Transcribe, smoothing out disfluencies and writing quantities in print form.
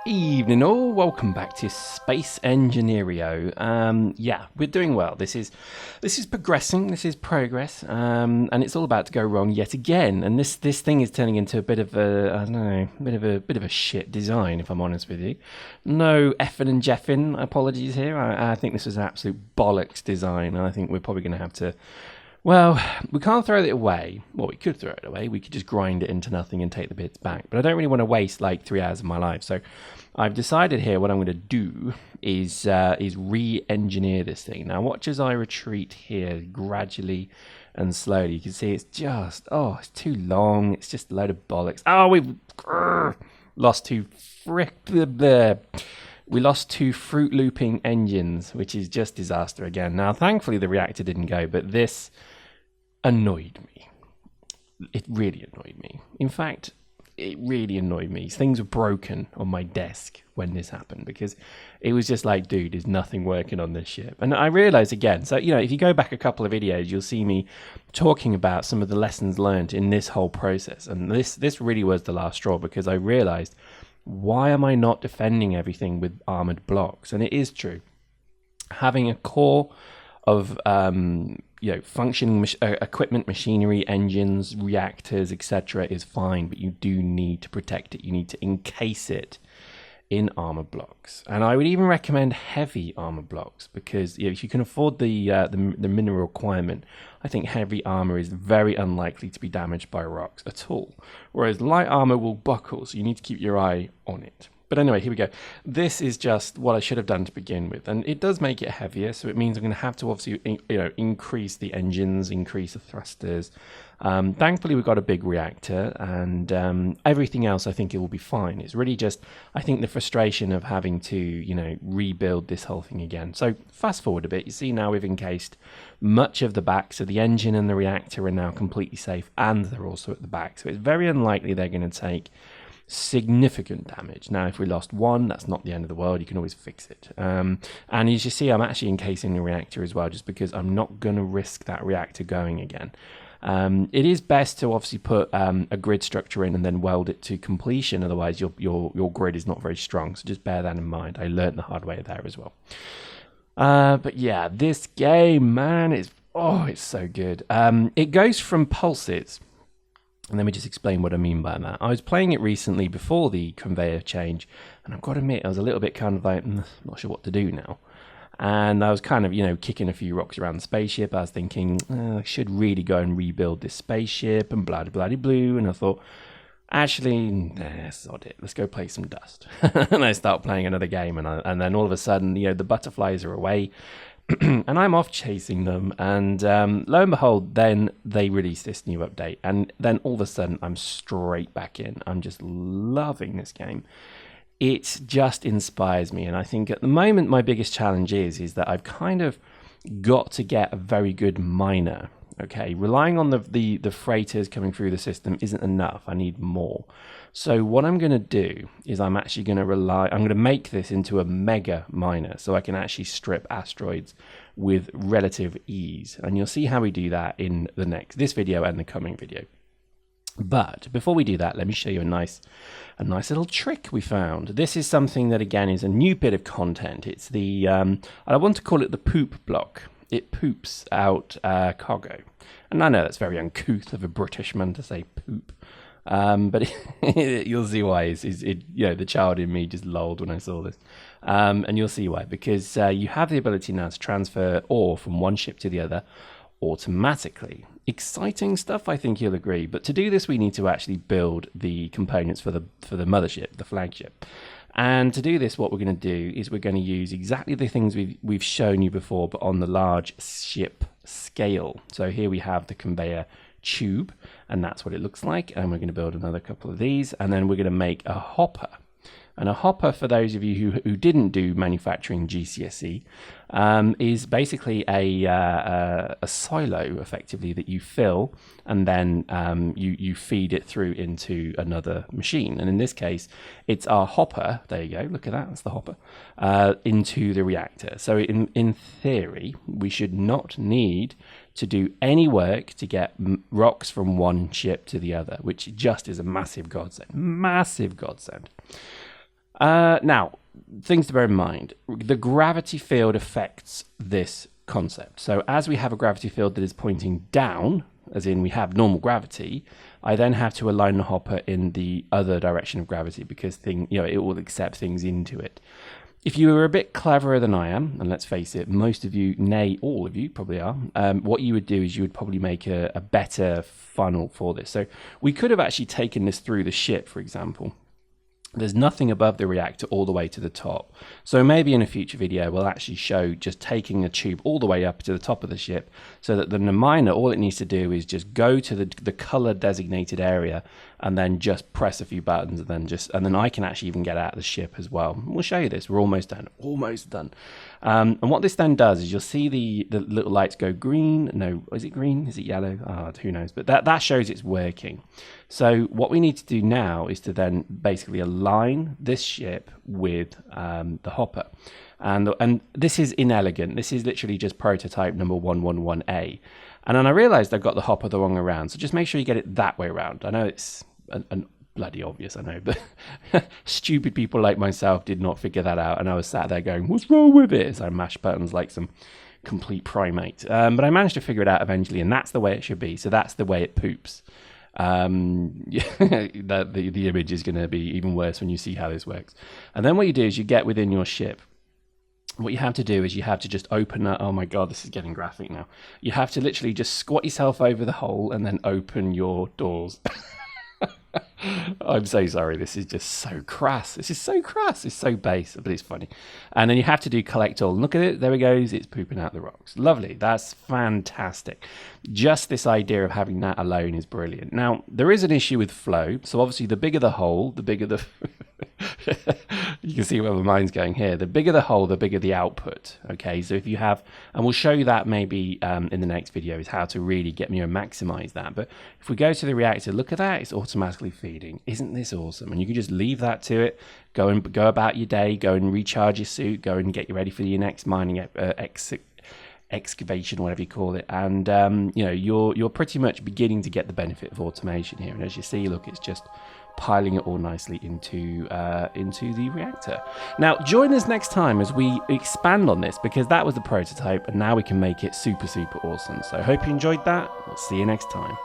Evening all, welcome back to Space Engineerio. Yeah, we're doing well. This is progressing, this is progress, and it's all about to go wrong yet again. And this thing is turning into a bit of a, I don't know, bit of a shit design, if I'm honest with you. No effing and jeffing apologies here. I think this was an absolute bollocks design, and I think we're probably going to have to. Well, we can't throw it away. Well, we could throw it away. We could just grind it into nothing and take the bits back. But I don't really want to waste like 3 hours of my life. So I've decided here what I'm going to do is re-engineer this thing. Now, watch as I retreat here gradually and slowly. You can see it's just, it's too long. It's just a load of bollocks. Oh, we've lost two We lost two fruit looping engines, which is just disaster again. Now, thankfully, the reactor didn't go, but this annoyed me. It really annoyed me. In fact, it really annoyed me. Things were broken on my desk when this happened because it was just like, dude, there's nothing working on this ship. And I realized again, so, if you go back a couple of videos, you'll see me talking about some of the lessons learned in this whole process. And this really was the last straw because I realized, why am I not defending everything with armored blocks? And it is true. Having a core of functioning equipment, machinery, engines, reactors, etc. is fine, but you do need to protect it. You need to encase it in armor blocks, and I would even recommend heavy armor blocks because if you can afford the mineral requirement, I think heavy armor is very unlikely to be damaged by rocks at all, whereas light armor will buckle, so you need to keep your eye on it. But anyway, here we go. This is just what I should have done to begin with, and it does make it heavier, so it means I'm going to have to obviously increase the engines, increase the thrusters. Thankfully, we've got a big reactor, and everything else I think it will be fine. It's really just, I think, the frustration of having to rebuild this whole thing again. So fast forward a bit, you see now we've encased much of the back, so the engine and the reactor are now completely safe, and they're also at the back, so it's very unlikely they're going to take significant damage. Now, if we lost one, that's not the end of the world. You can always fix it. And as you see, I'm actually encasing the reactor as well, just because I'm not going to risk that reactor going again. It is best to obviously put a grid structure in and then weld it to completion. Otherwise, your grid is not very strong. So just bear that in mind. I learned the hard way there as well. But yeah, this game, man, it's so good. It goes from pulses. And let me just explain what I mean by that. I was playing it recently before the conveyor change, and I've got to admit, I was a little bit kind of like, not sure what to do now. And I was kind of, kicking a few rocks around the spaceship. I was thinking, I should really go and rebuild this spaceship and blah, blah, blah, blue. And I thought, actually, sod it. Let's go play some Dust. And I start playing another game, and then all of a sudden, the butterflies are away. And I'm off chasing them, and lo and behold, then they release this new update, and then all of a sudden I'm straight back in. I'm just loving this game. It just inspires me, and I think at the moment my biggest challenge is that I've kind of got to get a very good miner. Okay, relying on the freighters coming through the system isn't enough. I need more. So what I'm going to do is I'm going to make this into a mega miner so I can actually strip asteroids with relative ease. And you'll see how we do that in this video and the coming video. But before we do that, let me show you a nice little trick we found. This is something that, again, is a new bit of content. It's I want to call it the poop block. It poops out cargo. And I know that's very uncouth of a British man to say poop. But you'll see why. The child in me just lolled when I saw this. And you'll see why. Because you have the ability now to transfer ore from one ship to the other automatically. Exciting stuff, I think you'll agree. But to do this, we need to actually build the components for the mothership, the flagship. And to do this, what we're going to do is we're going to use exactly the things we've shown you before, but on the large ship scale. So here we have the conveyor tube, and that's what it looks like. And we're going to build another couple of these, and then we're going to make a hopper. And a hopper, for those of you who didn't do manufacturing GCSE, is basically a silo, effectively, that you fill, and then you feed it through into another machine. And in this case, it's our hopper. There you go. Look at that. That's the hopper into the reactor. So in theory, we should not need to do any work to get rocks from one ship to the other, which just is a massive godsend. Massive godsend. Now, things to bear in mind. The gravity field affects this concept. So as we have a gravity field that is pointing down, as in we have normal gravity, I then have to align the hopper in the other direction of gravity because it will accept things into it. If you were a bit cleverer than I am, and let's face it, most of you, nay, all of you probably are, what you would do is you would probably make a better funnel for this. So we could have actually taken this through the ship, for example. There's nothing above the reactor all the way to the top. So maybe in a future video, we'll actually show just taking a tube all the way up to the top of the ship so that the miner, all it needs to do is just go to the color designated area and then just press a few buttons and then I can actually even get out of the ship as well. We'll show you this. We're almost done. Almost done. And what this then does is you'll see the little lights go green. No, is it green? Is it yellow? Oh, who knows? But that shows it's working. So what we need to do now is to then basically align this ship with the hopper. And this is inelegant. This is literally just prototype number 111A. And then I realized I got the hopper the wrong way around. So just make sure you get it that way around. I know it's an bloody obvious, I know, but stupid people like myself did not figure that out. And I was sat there going, what's wrong with it? As I mashed buttons like some complete primate. But I managed to figure it out eventually, and that's the way it should be. So that's the way it poops. The image is going to be even worse when you see how this works. And then what you do is you get within your ship. What you have to do is you have to just open that. Oh my God, this is getting graphic now. You have to literally just squat yourself over the hole and then open your doors. I'm so sorry. This is just so crass. This is so crass. It's so base, but it's funny. And then you have to do collect all. Look at it. There it goes. It's pooping out the rocks. Lovely. That's fantastic. Just this idea of having that alone is brilliant. Now, there is an issue with flow. So obviously, the bigger the hole, the bigger the... You can see where my mind's going here. The bigger the hole, the bigger the output. Okay, so if you have, and we'll show you that maybe in the next video, is how to really maximize that. But if we go to the reactor, look at that, it's automatically feeding. Isn't this awesome? And you can just leave that to it, go about your day, go and recharge your suit, go and get you ready for your next mining excavation, whatever you call it, and you're pretty much beginning to get the benefit of automation here. And as you see, look, it's just piling it all nicely into the reactor. Now, join us next time as we expand on this, because that was the prototype, and now we can make it super, super awesome. So I hope you enjoyed that. We'll see you next time.